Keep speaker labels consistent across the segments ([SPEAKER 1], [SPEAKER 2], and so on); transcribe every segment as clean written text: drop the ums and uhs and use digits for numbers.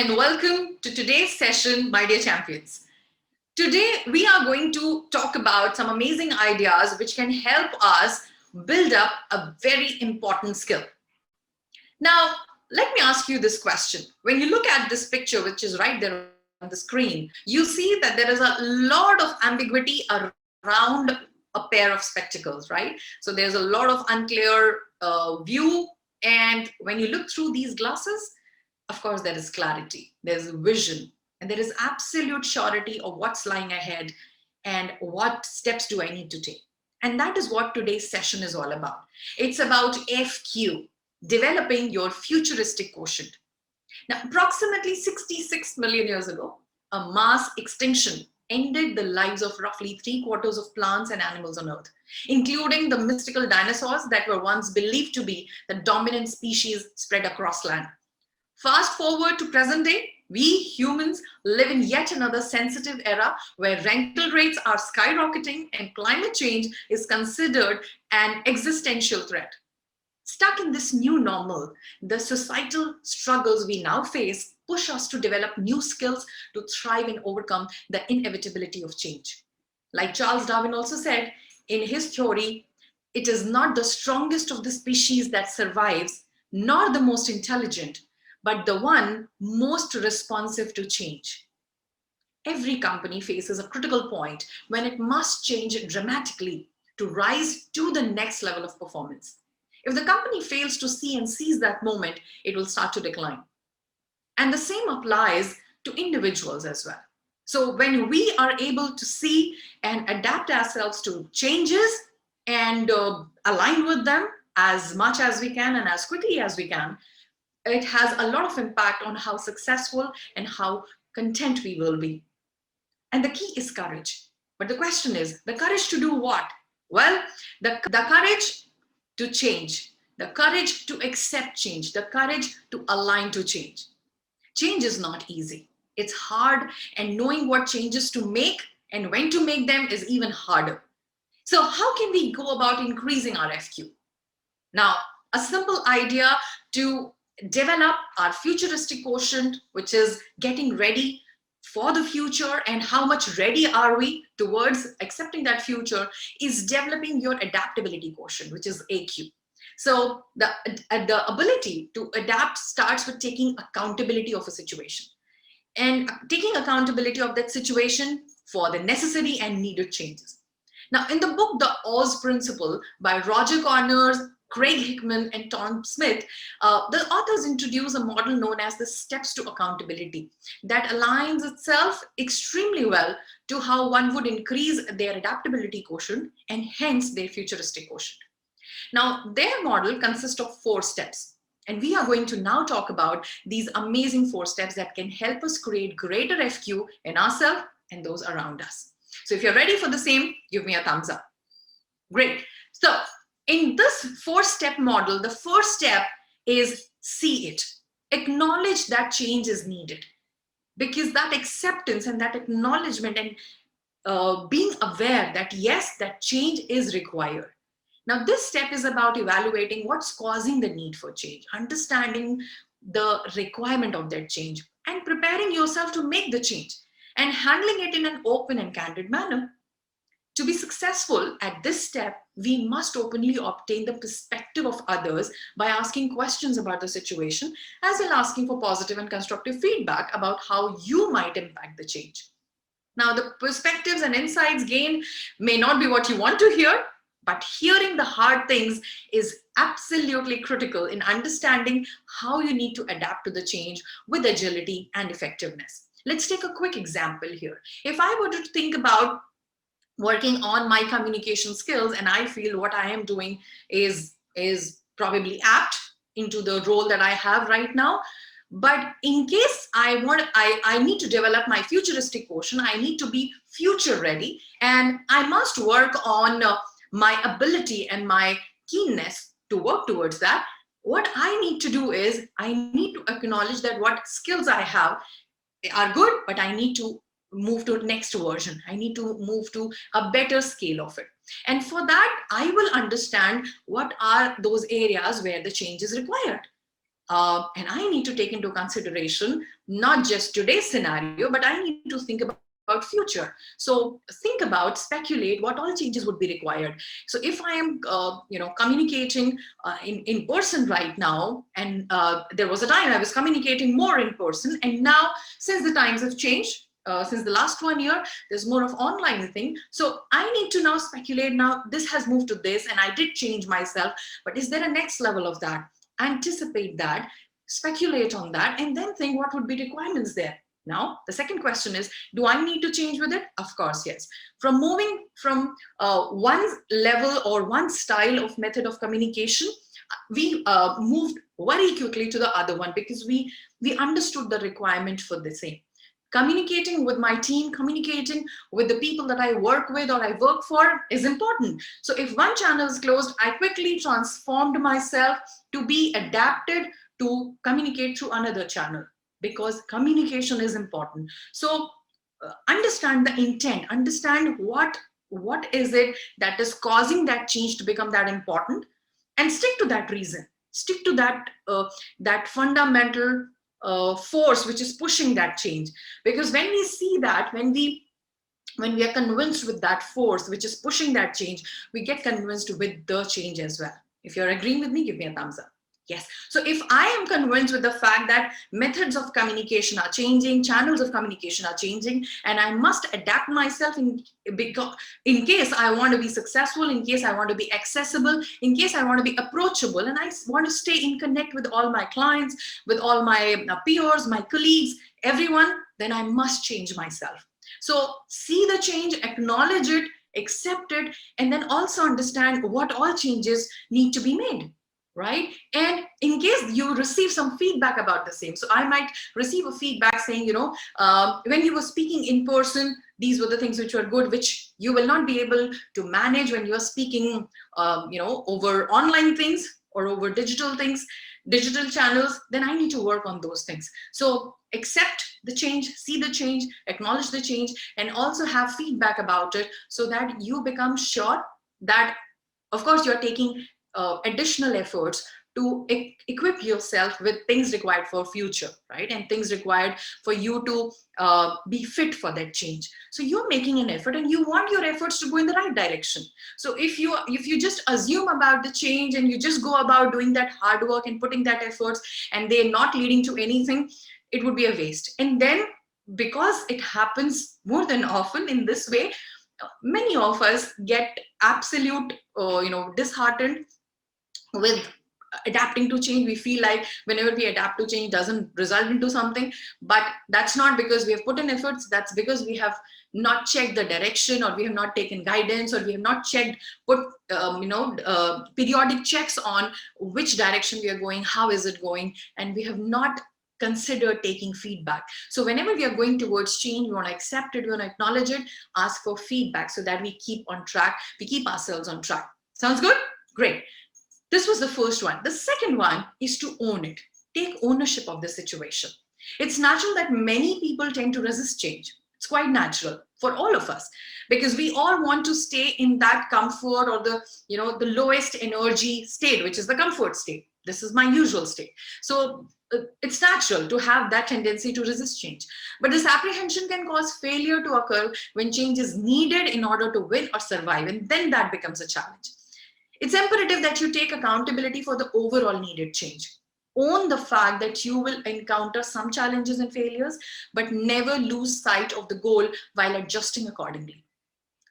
[SPEAKER 1] and welcome to today's session, my dear champions. Today, we are going to talk about some amazing ideas which can help us build up a very important skill. Now, let me ask you this question. When you look at this picture, which is right there on the screen, you see that there is a lot of ambiguity around a pair of spectacles, right? So there's a lot of unclear view. And when you look through these glasses, of course, there is clarity, there's vision, and there is absolute surety of what's lying ahead and what steps do I need to take. And that is what today's session is all about. It's about FQ, developing your futuristic quotient. Now, approximately 66 million years ago, a mass extinction ended the lives of roughly 3/4 of plants and animals on Earth, including the mystical dinosaurs that were once believed to be the dominant species spread across land. Fast forward to present day, we humans live in yet another sensitive era where rental rates are skyrocketing and climate change is considered an existential threat. Stuck in this new normal, the societal struggles we now face push us to develop new skills to thrive and overcome the inevitability of change. Like Charles Darwin also said in his theory, it is not the strongest of the species that survives, nor the most intelligent, but the one most responsive to change. Every company faces a critical point when it must change dramatically to rise to the next level of performance. If the company fails to see and seize that moment, it will start to decline. And the same applies to individuals as well. So when we are able to see and adapt ourselves to changes and align with them as much as we can and as quickly as we can, it has a lot of impact on how successful and how content we will be. And the key is courage. But the question is, the courage to do what? Well, the courage to change, the courage to accept change, the courage to align to change. Change is not easy. It's hard, and knowing what changes to make and when to make them is even harder. So how can we go about increasing our FQ? Now, a simple idea to develop our futuristic quotient, which is getting ready for the future and how much ready are we towards accepting that future, is developing your adaptability quotient, which is AQ. So the ability to adapt starts with taking accountability of a situation and taking accountability of that situation for the necessary and needed changes. Now, in the book, The Oz Principle by Roger Connors, Craig Hickman, and Tom Smith, the authors introduce a model known as the steps to accountability that aligns itself extremely well to how one would increase their adaptability quotient and hence their futuristic quotient. Now, their model consists of 4 steps. And we are going to now talk about these amazing 4 steps that can help us create greater FQ in ourselves and those around us. So if you're ready for the same, give me a thumbs up. Great. So in this 4-step model, the first step is see it. Acknowledge that change is needed, because that acceptance and that acknowledgement and being aware that yes, that change is required. Now, this step is about evaluating what's causing the need for change, understanding the requirement of that change, and preparing yourself to make the change and handling it in an open and candid manner. To be successful at this step, we must openly obtain the perspective of others by asking questions about the situation, as well as asking for positive and constructive feedback about how you might impact the change. Now, the perspectives and insights gained may not be what you want to hear, but hearing the hard things is absolutely critical in understanding how you need to adapt to the change with agility and effectiveness. Let's take a quick example here. If I were to think about working on my communication skills and I feel what I am doing is probably apt into the role that I have right now, but in case I need to develop my futuristic quotient, I need to be future ready, and I must work on my ability and my keenness to work towards that. What I need to do is I need to acknowledge that what skills I have are good, but I need to move to the next version. I need to move to a better scale of it. And for that, I will understand what are those areas where the change is required. And I need to take into consideration not just today's scenario, but I need to think about future. So think about, speculate what all changes would be required. So if I am, communicating in person right now, and there was a time I was communicating more in person, and now since the times have changed, since the last 1 year, there's more of online thing. So I need to now speculate. Now this has moved to this, and I did change myself. But is there a next level of that? Anticipate that, speculate on that, and then think what would be requirements there. Now, the second question is, do I need to change with it? Of course, yes. From moving from one level or one style of method of communication, we moved very quickly to the other one because we understood the requirement for the same. Communicating with my team, communicating with the people that I work with or I work for is important. So if one channel is closed, I quickly transformed myself to be adapted to communicate through another channel, because communication is important. So understand the intent, understand what is it that is causing that change to become that important, and stick to that reason, stick to that fundamental force which is pushing that change. Because when we see that, when we are convinced with that force which is pushing that change, we get convinced with the change as well. If you're agreeing with me, give me a thumbs up. Yes. So if I am convinced with the fact that methods of communication are changing, channels of communication are changing, and I must adapt myself in case I want to be successful, in case I want to be accessible, in case I want to be approachable, and I want to stay in connect with all my clients, with all my peers, my colleagues, everyone, then I must change myself. So see the change, acknowledge it, accept it, and then also understand what all changes need to be made. Right? And in case you receive some feedback about the same, so I might receive a feedback saying, when you were speaking in person, these were the things which were good, which you will not be able to manage when you're speaking, over online things or over digital things, digital channels, then I need to work on those things. So accept the change, see the change, acknowledge the change, and also have feedback about it so that you become sure that, of course, you're taking additional efforts to equip yourself with things required for future, right? And things required for you to be fit for that change. So you're making an effort and you want your efforts to go in the right direction. So if you just assume about the change and you just go about doing that hard work and putting that efforts and they're not leading to anything, it would be a waste. And then, because it happens more than often in this way, many of us get absolute disheartened with adapting to change. We feel like whenever we adapt to change, doesn't result into something. But that's not because we have put in efforts, that's because we have not checked the direction, or we have not taken guidance, or we have not put periodic checks on which direction we are going, how is it going, and we have not considered taking feedback. So whenever we are going towards change, we want to accept it, we want to acknowledge it, ask for feedback so that we keep on track, we keep ourselves on track. Sounds good? Great. This was the first one. The second one is to own it. Take ownership of the situation. It's natural that many people tend to resist change. It's quite natural for all of us, because we all want to stay in that comfort, or the lowest energy state, which is the comfort state. This is my usual state. So it's natural to have that tendency to resist change. But this apprehension can cause failure to occur when change is needed in order to win or survive, and then that becomes a challenge. It's imperative that you take accountability for the overall needed change. Own the fact that you will encounter some challenges and failures, but never lose sight of the goal while adjusting accordingly.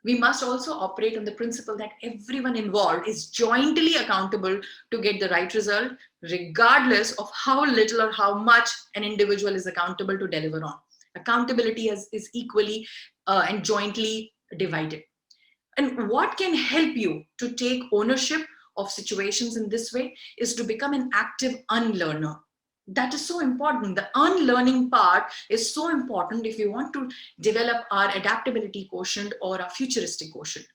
[SPEAKER 1] We must also operate on the principle that everyone involved is jointly accountable to get the right result, regardless of how little or how much an individual is accountable to deliver on. Accountability is equally and jointly divided. And what can help you to take ownership of situations in this way is to become an active unlearner. That is so important. The unlearning part is so important if we want to develop our adaptability quotient or our futuristic quotient.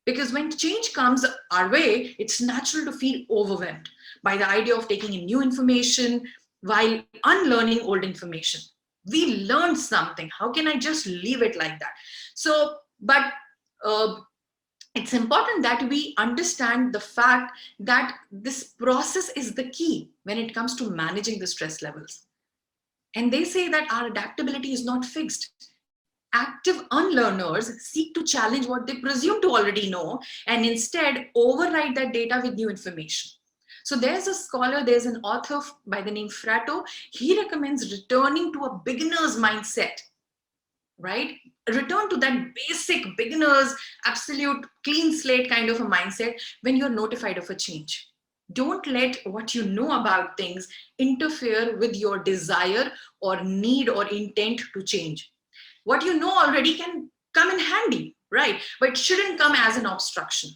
[SPEAKER 1] Because when change comes our way, it's natural to feel overwhelmed by the idea of taking in new information while unlearning old information. We learned something. How can I just leave it like that? So, but it's important that we understand the fact that this process is the key when it comes to managing the stress levels. And they say that our adaptability is not fixed. Active unlearners seek to challenge what they presume to already know and instead override that data with new information. So there's a scholar, there's an author by the name Fratto. He recommends returning to a beginner's mindset, right? Return to that basic beginner's absolute clean slate kind of a mindset when you're notified of a change. Don't let what you know about things interfere with your desire or need or intent to change. What you know already can come in handy, right? But it shouldn't come as an obstruction.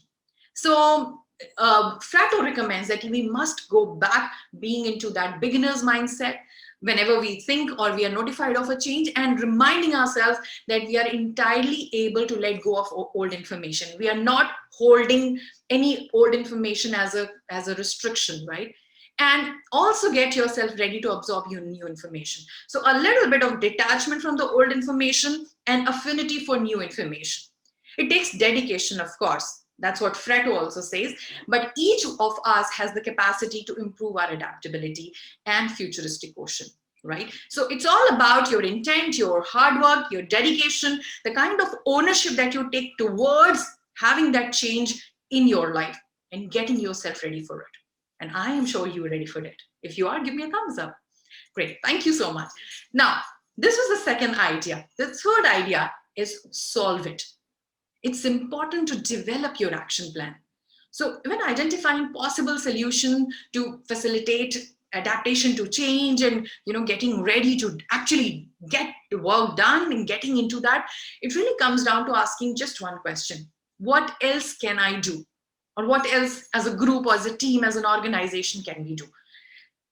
[SPEAKER 1] So Fratto recommends that we must go back being into that beginner's mindset whenever we think or we are notified of a change, and reminding ourselves that we are entirely able to let go of old information. We are not holding any old information as a restriction, right? And also get yourself ready to absorb your new information. So a little bit of detachment from the old information and affinity for new information. It takes dedication, of course. That's what Fretto also says. But each of us has the capacity to improve our adaptability and futuristic quotient, right? So it's all about your intent, your hard work, your dedication, the kind of ownership that you take towards having that change in your life and getting yourself ready for it. And I am sure you're ready for it. If you are, give me a thumbs up. Great. Thank you so much. Now, this was the second idea. The third idea is solve it. It's important to develop your action plan. So when identifying possible solution to facilitate adaptation to change and getting ready to actually get the work done and getting into that, it really comes down to asking just one question: what else can I do? Or what else as a group or as a team, as an organization can we do?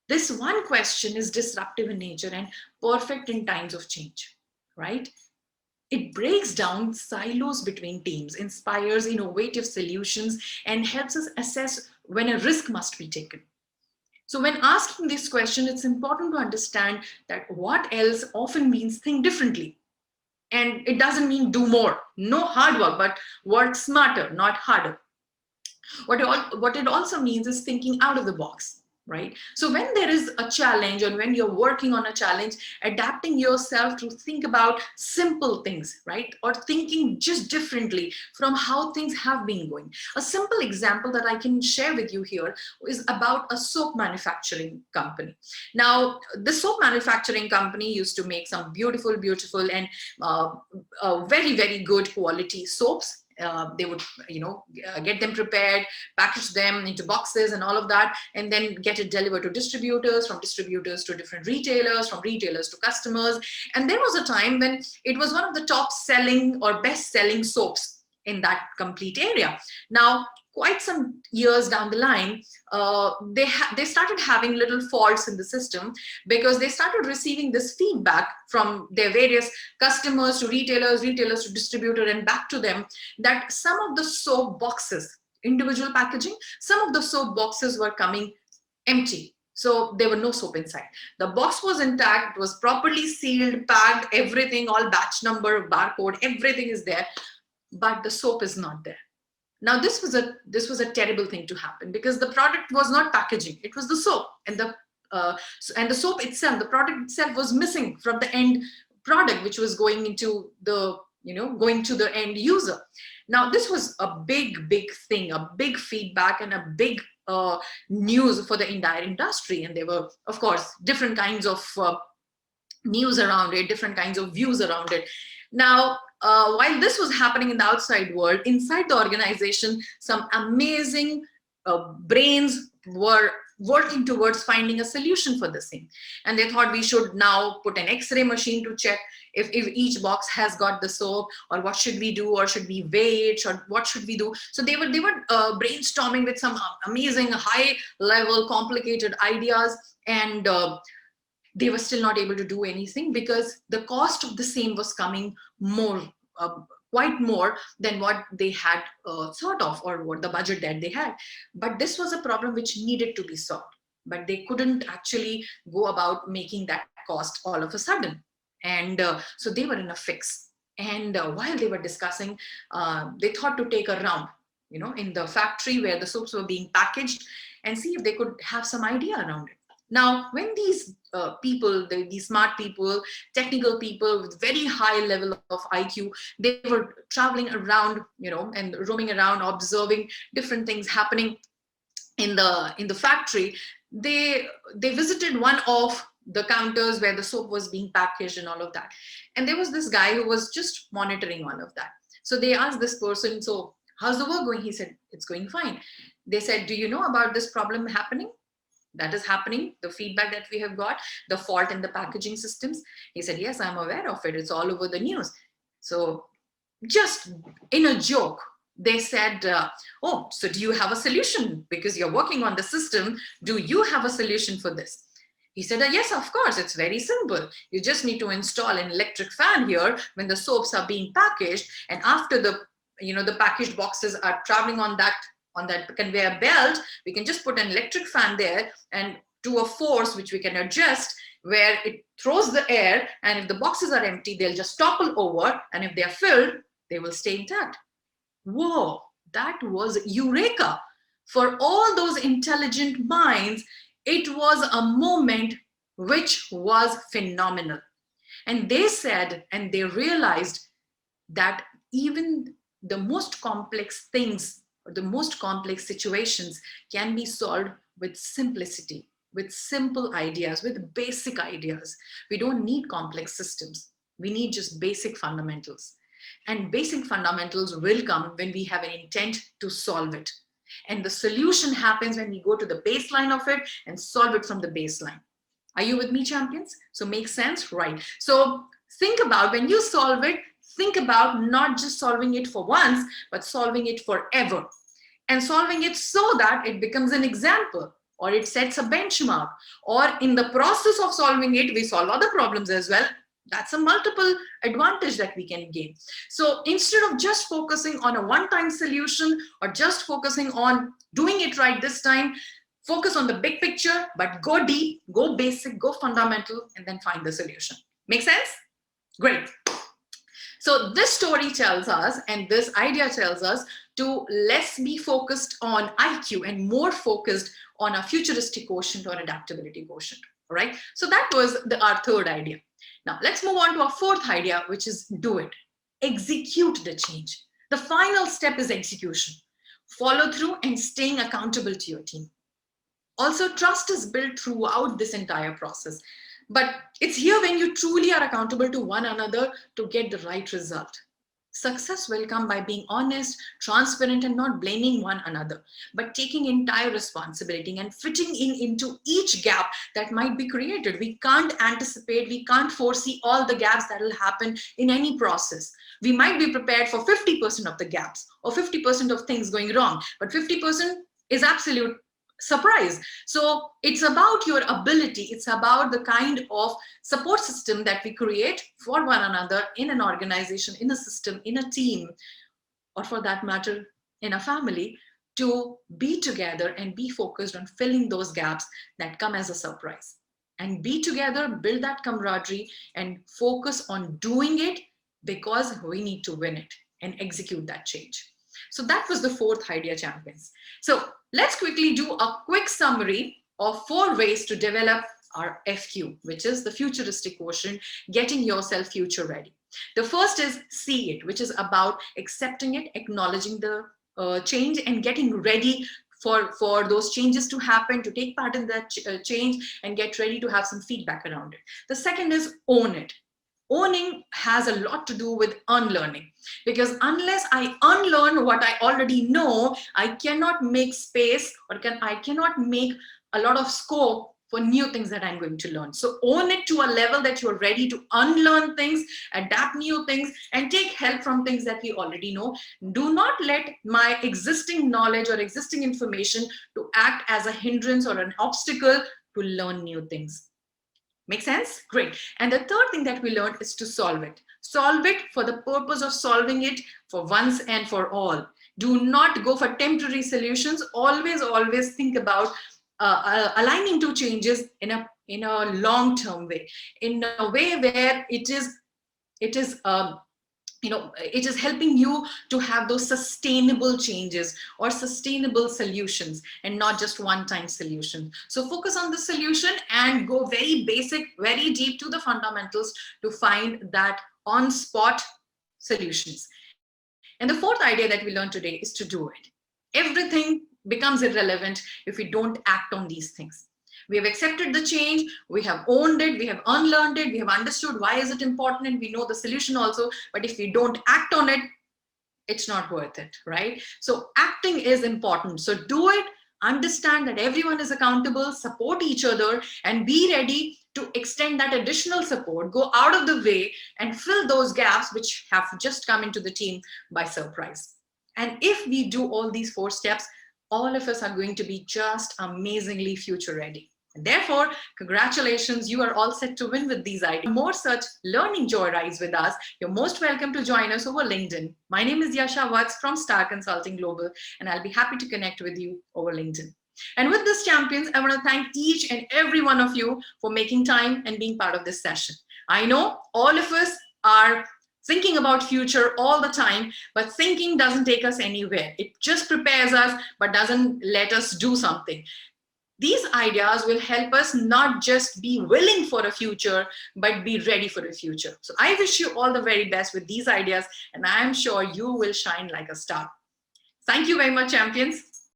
[SPEAKER 1] This one question is disruptive in nature and perfect in times of change, right? It breaks down silos between teams, inspires innovative solutions, and helps us assess when a risk must be taken. So when asking this question, it's important to understand that what else often means think differently. And it doesn't mean do more, no hard work, but work smarter, not harder. What it also means is thinking out of the box, right? So when there is a challenge and when you're working on a challenge, adapting yourself to think about simple things, right? Or thinking just differently from how things have been going. A simple example that I can share with you here is about a soap manufacturing company. Now, the soap manufacturing company used to make some beautiful, beautiful and very, very good quality soaps. They would get them prepared, package them into boxes and all of that, and then get it delivered to distributors, from distributors to different retailers, from retailers to customers. And there was a time when it was one of the top selling or best selling soaps in that complete area. Now, quite some years down the line, they started having little faults in the system, because they started receiving this feedback from their various customers to retailers, retailers to distributor, and back to them, that some of the soap boxes, individual packaging, some of the soap boxes were coming empty. So there were no soap inside. The box was intact, it was properly sealed, packed, everything, all batch number, barcode, everything is there, but the soap is not there. Now this was a terrible thing to happen, because the product was not packaging; it was the soap, and the soap itself, the product itself, was missing from the end product, which was going into the going to the end user. Now this was a big thing, a big feedback, and a big news for the entire industry. And there were, of course, different kinds of news around it, different kinds of views around it. Now, while this was happening in the outside world, inside the organization, some amazing brains were working towards finding a solution for the same. And they thought we should now put an X-ray machine to check if each box has got the soap, or what should we do, or should we wait, or what should we do. So they were brainstorming with some amazing high level complicated ideas, and they were still not able to do anything, because the cost of the same was coming more, quite more than what they had thought of, or what the budget that they had. But this was a problem which needed to be solved, but they couldn't actually go about making that cost all of a sudden. And so they were in a fix. And while they were discussing, they thought to take a round in the factory where the soaps were being packaged, and see if they could have some idea around it. Now, when these people, these smart people, technical people with very high level of IQ, they were traveling around, and roaming around, observing different things happening in the factory. They visited one of the counters where the soap was being packaged and all of that. And there was this guy who was just monitoring all of that. So they asked this person, so how's the work going? He said, it's going fine. They said, do you know about this problem happening? That is happening, the feedback that we have got, the fault in the packaging systems. He said, yes, I'm aware of it. It's all over the news. So just in a joke, they said, oh, so do you have a solution? Because you're working on the system, do you have a solution for this? He said, yes, of course, it's very simple. You just need to install an electric fan here when the soaps are being packaged. And after the packaged boxes are traveling on that conveyor belt, we can just put an electric fan there and do a force which we can adjust, where it throws the air, and if the boxes are empty, they'll just topple over, and if they are filled, they will stay intact. Whoa, that was eureka. For all those intelligent minds, it was a moment which was phenomenal. And they said, and they realized that even the most complex things, or the most complex situations, can be solved with simplicity, with simple ideas, with basic ideas. We don't need complex systems. We need just basic fundamentals. And basic fundamentals will come when we have an intent to solve it. And the solution happens when we go to the baseline of it and solve it from the baseline. Are you with me, champions? So make sense, right? So think about, when you solve it, think about not just solving it for once, but solving it forever. And solving it so that it becomes an example, or it sets a benchmark, or in the process of solving it, we solve other problems as well. That's a multiple advantage that we can gain. So instead of just focusing on a one-time solution, or just focusing on doing it right this time, focus on the big picture, but go deep, go basic, go fundamental, and then find the solution. Make sense? Great. So this story tells us, and this idea tells us, to less be focused on IQ and more focused on a futuristic quotient or adaptability quotient. All right. So that was our third idea. Now let's move on to our fourth idea, which is do it. Execute the change. The final step is execution. Follow through and staying accountable to your team. Also, trust is built throughout this entire process. But it's here when you truly are accountable to one another to get the right result. Success will come by being honest, transparent, and not blaming one another, but taking entire responsibility and fitting into each gap that might be created. We can't anticipate, we can't foresee all the gaps that will happen in any process. We might be prepared for 50% of the gaps or 50% of things going wrong, but 50% is absolute surprise. So it's about your ability, it's about the kind of support system that we create for one another in an organization, in a system, in a team, or for that matter, in a family, to be together and be focused on filling those gaps that come as a surprise. And be together, build that camaraderie, and focus on doing it because we need to win it and execute that change. So that was the fourth idea, champions. So let's quickly do a quick summary of 4 ways to develop our FQ, which is the futuristic quotient, getting yourself future ready. The first is see it, which is about accepting it, acknowledging the change, and getting ready for those changes to happen, to take part in that change, and get ready to have some feedback around it. The second is own it. Owning has a lot to do with unlearning, because unless I unlearn what I already know, I cannot make space, or I cannot make a lot of scope for new things that I'm going to learn. So own it to a level that you're ready to unlearn things, adapt new things, and take help from things that we already know. Do not let my existing knowledge or existing information to act as a hindrance or an obstacle to learn new things. Make sense? Great. And the third thing that we learned is to solve it. Solve it for the purpose of solving it for once and for all. Do not go for temporary solutions. Always think about aligning two changes in a long-term way, in a way where it is it is helping you to have those sustainable changes or sustainable solutions, and not just one time solution. So focus on the solution and go very basic, very deep to the fundamentals to find that on spot solutions. And the fourth idea that we learned today is to do it. Everything becomes irrelevant if we don't act on these things. We have accepted the change, we have owned it, we have unlearned it, we have understood why is it important, and we know the solution also. But if we don't act on it, it's not worth it, right? So acting is important. So do it, understand that everyone is accountable, support each other, and be ready to extend that additional support, go out of the way and fill those gaps which have just come into the team by surprise. And if we do all these 4 steps, all of us are going to be just amazingly future ready. And therefore, congratulations, you are all set to win with these ideas. More such learning joyrides with us, you're most welcome to join us over LinkedIn. My name is Yasha Vatsa from Star Consulting Global, and I'll be happy to connect with you over LinkedIn. And with this, champions, I want to thank each and every one of you for making time and being part of this session. I know all of us are thinking about future all the time, but thinking doesn't take us anywhere. It just prepares us, but doesn't let us do something. These ideas will help us not just be willing for a future, but be ready for a future. So I wish you all the very best with these ideas, and I am sure you will shine like a star. Thank you very much, champions.